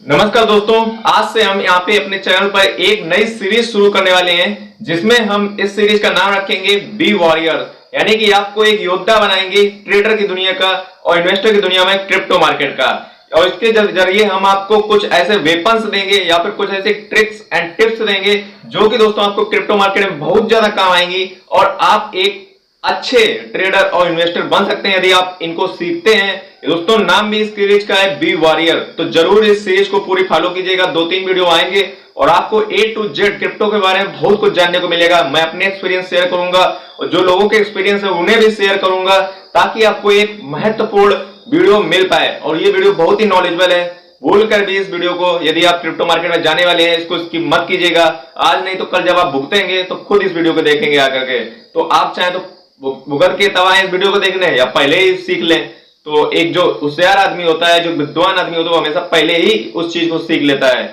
नमस्कार दोस्तों, आज से हम यहाँ पे अपने चैनल पर एक नई सीरीज शुरू करने वाले हैं जिसमें हम इस सीरीज का नाम रखेंगे बी वॉरियर। यानी कि आपको एक योद्धा बनाएंगे ट्रेडर की दुनिया का और इन्वेस्टर की दुनिया में क्रिप्टो मार्केट का। और इसके जरिए हम आपको कुछ ऐसे वेपन्स देंगे या फिर कुछ ऐसे ट्रिक्स एंड टिप्स देंगे जो कि दोस्तों आपको क्रिप्टो मार्केट में बहुत ज्यादा काम आएंगी और आप एक अच्छे ट्रेडर और इन्वेस्टर बन सकते हैं यदि आप इनको सीखते हैं। दोस्तों नाम भी इस सीरीज का है बी वॉरियर, तो जरूर इस सीरीज को पूरी फॉलो कीजिएगा। 2-3 वीडियो आएंगे और आपको A to Z क्रिप्टो के बारे में बहुत कुछ जानने को मिलेगा। मैं अपने एक्सपीरियंस शेयर करूंगा और जो लोगों के एक्सपीरियंस है उन्हें भी शेयर करूंगा ताकि आपको एक महत्वपूर्ण वीडियो मिल पाए। और ये वीडियो बहुत ही नॉलेजेबल है, भूल कर भी इस वीडियो को यदि आप क्रिप्टो मार्केट में जाने वाले हैं इसको स्किप मत कीजिएगा। आज नहीं तो कल जब आप भुगतेंगे तो खुद इस वीडियो को देखेंगे आकर के। तो आप चाहे तो भुगत के तवाएं इस वीडियो को देखने या पहले ही सीख लें। तो एक जो होशियार आदमी होता है, जो विद्वान आदमी होता है, वो हमेशा पहले ही उस चीज को सीख लेता है।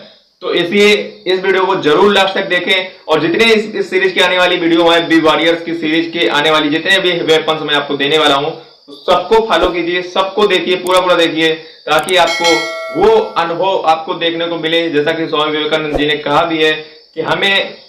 तो इसलिए इस वीडियो को जरूर लास्ट तक देखें और जितने इस सीरीज की आने वाली वीडियो है, बी वॉरियर्स की सीरीज के आने वाली जितने भी वेपन्स मैं आपको देने वाला हूं, तो सबको फॉलो कीजिए, सबको देखिए, पूरा देखिए ताकि आपको वो अनुभव आपको देखने को मिले। जैसा कि स्वामी विवेकानंद जी ने कहा भी है कि हमें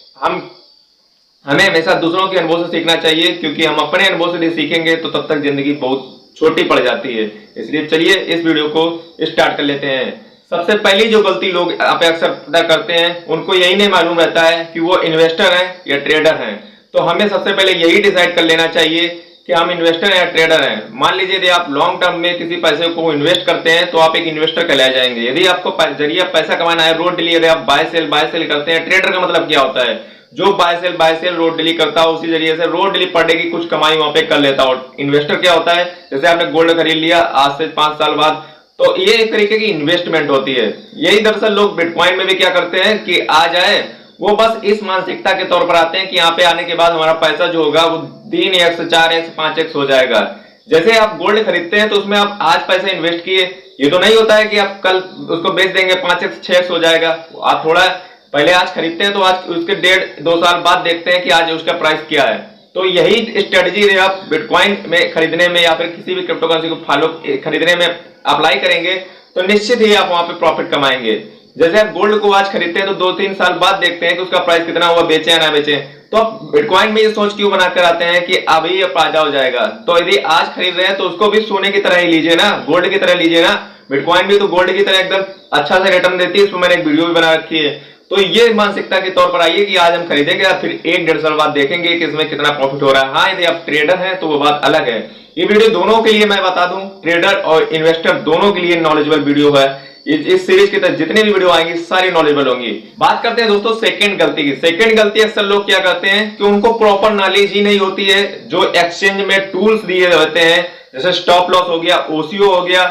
हमेशा दूसरों के अनुभव से सीखना चाहिए, क्योंकि हम अपने अनुभव से नहीं सीखेंगे तो तब तक जिंदगी बहुत छोटी पड़ जाती है। इसलिए चलिए इस वीडियो को स्टार्ट कर लेते हैं। सबसे पहली जो गलती लोग अक्सर करते हैं, उनको यही नहीं मालूम रहता है कि वो इन्वेस्टर हैं या ट्रेडर हैं। तो हमें सबसे पहले यही डिसाइड कर लेना चाहिए कि हम इन्वेस्टर हैं या ट्रेडर हैं। मान लीजिए यदि आप लॉन्ग टर्म में किसी पैसे को इन्वेस्ट करते हैं तो आप एक इन्वेस्टर कहलाए जाएंगे। यदि आपको जरिए पैसा कमाना है रोड डेली, यदि आप बाय सेल करते हैं, ट्रेडर का मतलब क्या होता है? जो बाय सेल रोड डेली करता है उसी जरिए से रोड डेली पर डे की कुछ कमाई वहां पे कर लेता है। और इन्वेस्टर क्या होता है? जैसे आपने गोल्ड खरीद लिया आज से 5 साल बाद, तो ये एक तरीके की इन्वेस्टमेंट होती है। यही दरअसल लोग बिटकॉइन में भी क्या करते हैं कि आ जाए, वो बस इस मानसिकता के तौर पर आते हैं कि यहाँ पे आने के बाद हमारा पैसा जो होगा वो 3x 4x 5x हो जाएगा। जैसे आप गोल्ड खरीदते हैं तो उसमें आप आज पैसा इन्वेस्ट किए, ये तो नहीं होता है कि आप कल उसको बेच देंगे 5x 6x हो जाएगा। आप थोड़ा पहले आज खरीदते हैं तो आज उसके 1.5-2 साल बाद देखते हैं कि आज उसका प्राइस क्या है। तो यही स्ट्रेटजी आप बिटकॉइन में खरीदने में या फिर किसी भी क्रिप्टो करेंसी को फॉलो खरीदने में अप्लाई करेंगे तो निश्चित ही आप वहां पे प्रॉफिट कमाएंगे। जैसे आप गोल्ड को आज खरीदते हैं तो 2-3 साल बाद देखते हैं कि उसका प्राइस कितना हुआ, बेचे या ना बेचे। तो आप बिटकॉइन में ये सोच क्यों बनाकर आते हैं कि अभी ये फायदा हो जाएगा? तो यदि आज खरीद रहे हैं तो उसको भी सोने की तरह ही लीजिए ना, गोल्ड की तरह लीजिए ना। बिटकॉइन भी तो गोल्ड की तरह एकदम अच्छा से रिटर्न देती है, इसमें मैंने एक वीडियो भी बना रखी है। तो ये मानसिकता के तौर पर आइए कि आज हम खरीदेंगे फिर 1-1.5 साल बाद देखेंगे कि इसमें कितना प्रॉफिट हो रहा है। हाँ, यदि आप ट्रेडर हैं तो वो बात अलग है। ये वीडियो दोनों के लिए मैं बता दूं, ट्रेडर और इन्वेस्टर दोनों के लिए नॉलेजेबल वीडियो है। इस सीरीज के तहत जितने भी वीडियो आएंगी सारी नॉलेजेबल होंगी। बात करते हैं दोस्तों सेकंड गलती की। सेकंड गलती अक्सर लोग क्या करते हैं कि उनको प्रॉपर नॉलेज ही नहीं होती है। जो एक्सचेंज में टूल्स दिए रहते हैं, जैसे स्टॉप लॉस हो गया, ओसीओ हो गया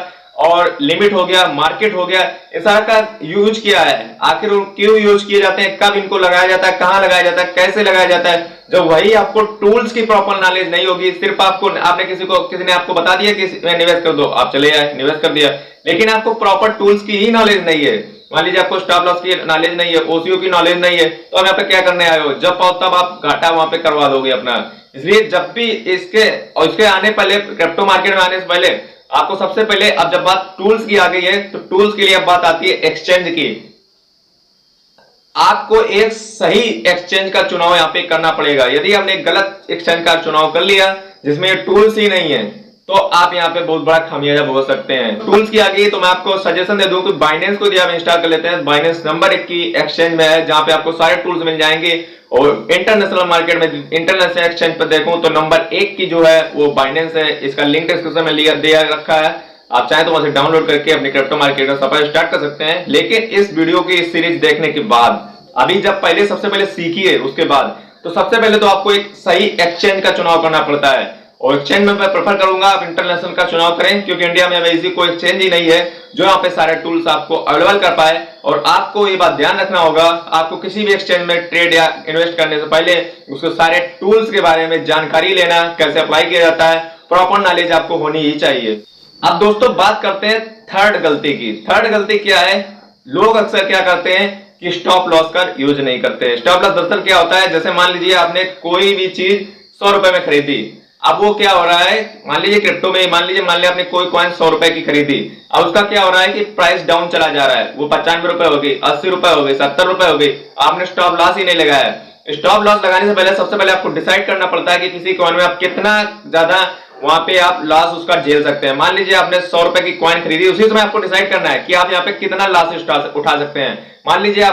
और लिमिट हो गया, मार्केट हो गया, इस सारा का यूज किया है। आखिर क्यों यूज किए जाते हैं, कब इनको लगाया जाता है, कहां लगाया जाता है, कैसे लगाया जाता है? जब वही आपको टूल्स की प्रॉपर नॉलेज नहीं होगी, सिर्फ किसी ने आपको बता दिया कि निवेश कर दो, आप चले आए निवेश कर दिया, लेकिन आपको प्रॉपर टूल्स की ही नॉलेज नहीं है। मान लीजिए आपको स्टॉप लॉस की नॉलेज नहीं है, ओसीओ की नॉलेज नहीं है, तो अब यहाँ पे क्या करने आए हो? जब पाओ तब आप घाटा वहां पे करवा दोगे अपना। इसलिए जब भी इसके आने पहले, क्रिप्टो मार्केट में आने से पहले आपको सबसे पहले, अब जब बात टूल्स की आ गई है तो टूल्स के लिए अब बात आती है एक्सचेंज की। आपको एक सही एक्सचेंज का चुनाव यहां पे करना पड़ेगा। यदि आपने गलत एक्सचेंज का चुनाव कर लिया जिसमें टूल्स ही नहीं है तो आप यहां पे बहुत बड़ा खामियाजा भुगत सकते हैं। टूल्स की आ गई तो मैं आपको सजेशन दे दूं कि बाइनेंस को आप इंस्टॉल कर लेते हैं। बाइनेंस नंबर 1 की एक्सचेंज में है जहां पे आपको सारे टूल्स मिल जाएंगे। और इंटरनेशनल मार्केट में, इंटरनेशनल एक्सचेंज पर देखूं तो नंबर 1 की जो है वो बाइनेंस है। इसका लिंक डिस्क्रिप्शन में दिया रखा है, आप चाहे तो वहां से डाउनलोड करके अपने क्रिप्टो मार्केट का सफर स्टार्ट कर सकते हैं। लेकिन इस वीडियो की इस सीरीज देखने के बाद, अभी जब सबसे पहले सीखिए उसके बाद, तो सबसे पहले तो आपको एक सही एक्सचेंज का चुनाव करना पड़ता है। और एक्सचेंज में मैं प्रेफर करूंगा आप इंटरनेशनल का चुनाव करें, क्योंकि इंडिया में ऐसी कोई एक्सचेंज ही नहीं है जो यहाँ पे सारे टूल्स आपको अवेलेबल कर पाए। और आपको ये बात ध्यान रखना होगा, आपको किसी भी एक्सचेंज में ट्रेड या इन्वेस्ट करने से पहले उसके सारे टूल्स के बारे में जानकारी लेना, कैसे अप्लाई किया जाता है, प्रॉपर नॉलेज आपको होनी ही चाहिए। अब दोस्तों बात करते हैं थर्ड गलती की। थर्ड गलती क्या है? लोग अक्सर क्या करते हैं कि स्टॉप लॉस का यूज नहीं करते। स्टॉप लॉस दरअसल क्या होता है, जैसे मान लीजिए आपने कोई भी चीज 100 रुपए में खरीदी, अब वो क्या हो रहा है, मान लीजिए क्रिप्टो में मान लिया आपने कोई कॉइन 100 रुपए की खरीदी, अब उसका क्या हो रहा है कि प्राइस डाउन चला जा रहा है, वो 95 रुपए हो गई, 80 रुपए हो गई, 70 रुपए हो गई, आपने स्टॉप लॉस ही नहीं लगाया। स्टॉप लॉस लगाने से पहले सबसे पहले आपको डिसाइड करना पड़ता है कि किसी कॉइन में आप कितना ज्यादा वहां पे आप लॉस उसका झेल सकते हैं। मान लीजिए आपने 100 रुपए की कॉइन खरीदी, उसी समय आपको डिसाइड करना है कि आप यहाँ पे कितना लॉस उठा सकते हैं। मान लीजिए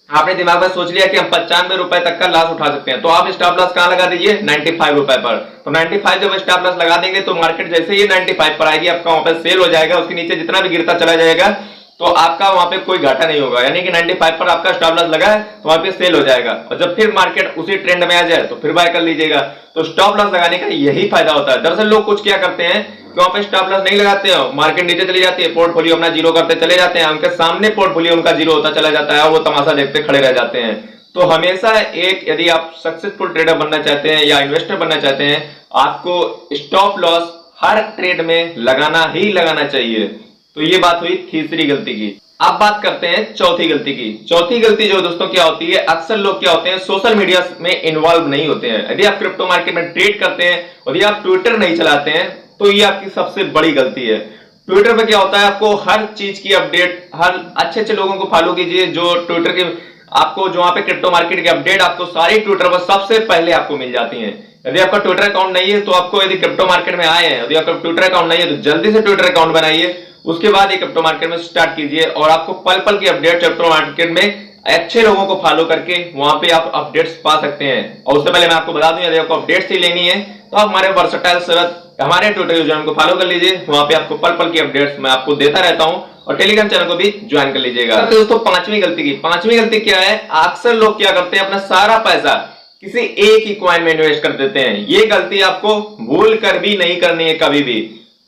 आपने दिमाग में सोच लिया कि हम 95 रुपए तक का लॉस उठा सकते हैं, तो आप स्टॉप लॉस कहां लगा दीजिए, 95 रुपए पर। तो 95 जब स्टॉप लॉस लगा देंगे तो मार्केट जैसे ही 95 पर आएगी आपका वहां पे सेल हो जाएगा, उसके नीचे जितना भी गिरता चला जाएगा तो आपका वहां पे कोई घाटा नहीं होगा, यानी कि 95 पर आपका स्टॉप लॉस लगा है तो वहां पे सेल हो जाएगा, और जब फिर मार्केट उसी ट्रेंड में आ जाए तो फिर बाय कर लीजिएगा। तो स्टॉप लॉस लगाने का यही फायदा होता है। दरअसल लोग कुछ क्या करते हैं कि वहां पे स्टॉप लॉस नहीं लगाते हो, मार्केट नीचे चली जाती है, पोर्टफोलियो अपना जीरो करते चले जाते हैं, उनके सामने पोर्टफोलियो उनका जीरो होता चला जाता है, वो तमाशा देखते खड़े रह जाते हैं। तो हमेशा यदि आप सक्सेसफुल ट्रेडर बनना चाहते हैं या इन्वेस्टर बनना चाहते हैं, आपको स्टॉप लॉस हर ट्रेड में लगाना ही लगाना चाहिए। तो ये बात हुई तीसरी गलती की। अब बात करते हैं चौथी गलती की। चौथी गलती जो दोस्तों क्या होती है, अक्सर लोग क्या होते हैं, सोशल मीडिया में इन्वॉल्व नहीं होते हैं। यदि आप क्रिप्टो मार्केट में ट्रेड करते हैं और यदि आप ट्विटर नहीं चलाते हैं तो ये आपकी सबसे बड़ी गलती है। ट्विटर पे क्या होता है, आपको हर चीज की अपडेट, हर अच्छे लोगों को फॉलो कीजिए जो ट्विटर के आपको जो वहां पे क्रिप्टो मार्केट की अपडेट आपको सारी ट्विटर पर सबसे पहले आपको मिल जाती है। यदि आपका ट्विटर अकाउंट नहीं है तो आपको, यदि क्रिप्टो मार्केट में आए हैं, यदि आपका ट्विटर अकाउंट नहीं है तो जल्दी से ट्विटर अकाउंट बनाइए, उसके बाद ये क्रिप्टो मार्केट में स्टार्ट कीजिए और आपको पल पल की अपडेट क्रिप्टो मार्केट में अच्छे लोगों को फॉलो करके वहां पे आप अपडेट्स पा सकते हैं। और उससे पहले मैं आपको बता दूं, यदि आपको अपडेट्स ही लेनी है तो आप हमारे वर्सटाइल सरत हमारे ट्विटर यूजर को फॉलो कर लीजिए, वहां पे आपको पल पल की अपडेट्स मैं आपको देता रहता हूं, और टेलीग्राम चैनल को भी ज्वाइन कर लीजिएगा। तो दोस्तों पांचवी गलती क्या है, अक्सर लोग क्या करते हैं, अपना सारा पैसा किसी एक ही कॉइन में इन्वेस्ट कर देते हैं। ये गलती आपको भूल कर भी नहीं करनी है कभी भी।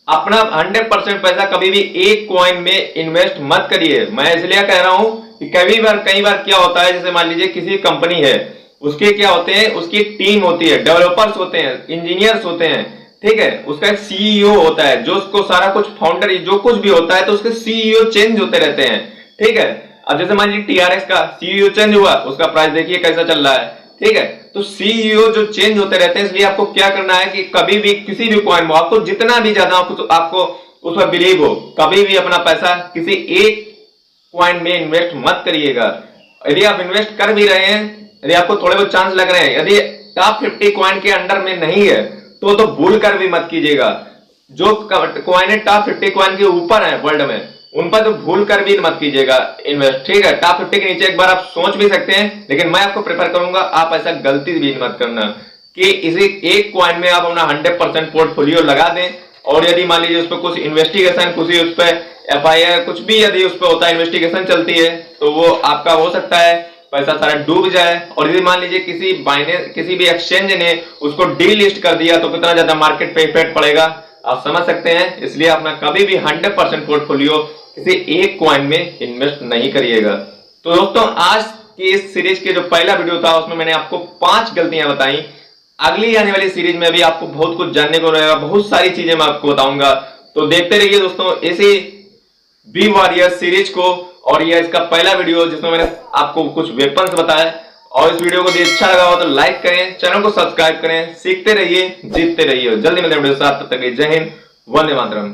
अपना 100% पैसा कभी भी एक कॉइन में इन्वेस्ट मत करिए। मैं इसलिए कह रहा हूं कि कई बार क्या होता है, जैसे मान लीजिए किसी कंपनी है, उसके क्या होते हैं, उसकी टीम होती है, डेवलपर्स होते हैं, इंजीनियर्स होते हैं, ठीक है, उसका एक सीईओ होता है जो उसको सारा कुछ फाउंडर जो कुछ भी होता है तो उसके सीईओ चेंज होते रहते हैं, ठीक है। अब जैसे मान लीजिए टीआरएक्स का सीईओ चेंज हुआ, उसका प्राइस देखिए कैसा चल रहा है, ठीक है। तो सीईओ जो चेंज होते रहते हैं, इसलिए आपको क्या करना है कि कभी भी किसी भी कॉइन में आपको जितना भी ज्यादा आपको उस पर बिलीव हो, कभी भी अपना पैसा किसी एक कॉइन में इन्वेस्ट मत करिएगा। यदि आप इन्वेस्ट कर भी रहे हैं, यदि आपको थोड़े बहुत चांस लग रहे हैं, यदि टॉप 50 कॉइन के अंडर में नहीं है तो भूल कर भी मत कीजिएगा। जो कॉइन है टॉप 50 कॉइन के ऊपर है वर्ल्ड में, उन पर तो भूल कर भी मत कीजिएगा इन्वेस्ट, ठीक है। टॉप 50 के नीचे एक बार आप सोच भी सकते हैं, लेकिन मैं आपको प्रेफर करूंगा आप ऐसा गलती भी मत करना कि इसी एक कॉइन में आप अपना 100% पोर्टफोलियो लगा दें, और यदि मान लीजिए उस पर कुछ इन्वेस्टिगेशन, कुछ उस पर एफआईआर, कुछ भी यदि उस पर होता है, इन्वेस्टिगेशन चलती है, तो वो आपका हो सकता है पैसा सारा डूब जाए। और यदि मान लीजिए किसी भी एक्सचेंज ने उसको डीलिस्ट कर दिया तो कितना ज्यादा मार्केट पे इफेक्ट पड़ेगा आप समझ सकते हैं। इसलिए अपना कभी भी 100% पोर्टफोलियो किसी एक कॉइन में इन्वेस्ट नहीं करिएगा। तो दोस्तों आज की इस सीरीज के जो पहला वीडियो था उसमें मैंने आपको 5 गलतियां बताई। अगली आने वाली सीरीज में भी आपको बहुत कुछ जानने को रहेगा, बहुत सारी चीजें मैं आपको बताऊंगा। तो देखते रहिए दोस्तों इसी बी वॉरियर सीरीज को, और ये इसका पहला वीडियो जिसमें मैंने आपको कुछ वेपन्स बताया। और इस वीडियो को यदि अच्छा लगा हो तो लाइक करें, चैनल को सब्सक्राइब करें, सीखते रहिए, जीतते रहिए। जल्दी मिलते हैं वीडियो के साथ, तब तक जय हिंद, वंदे मातरम।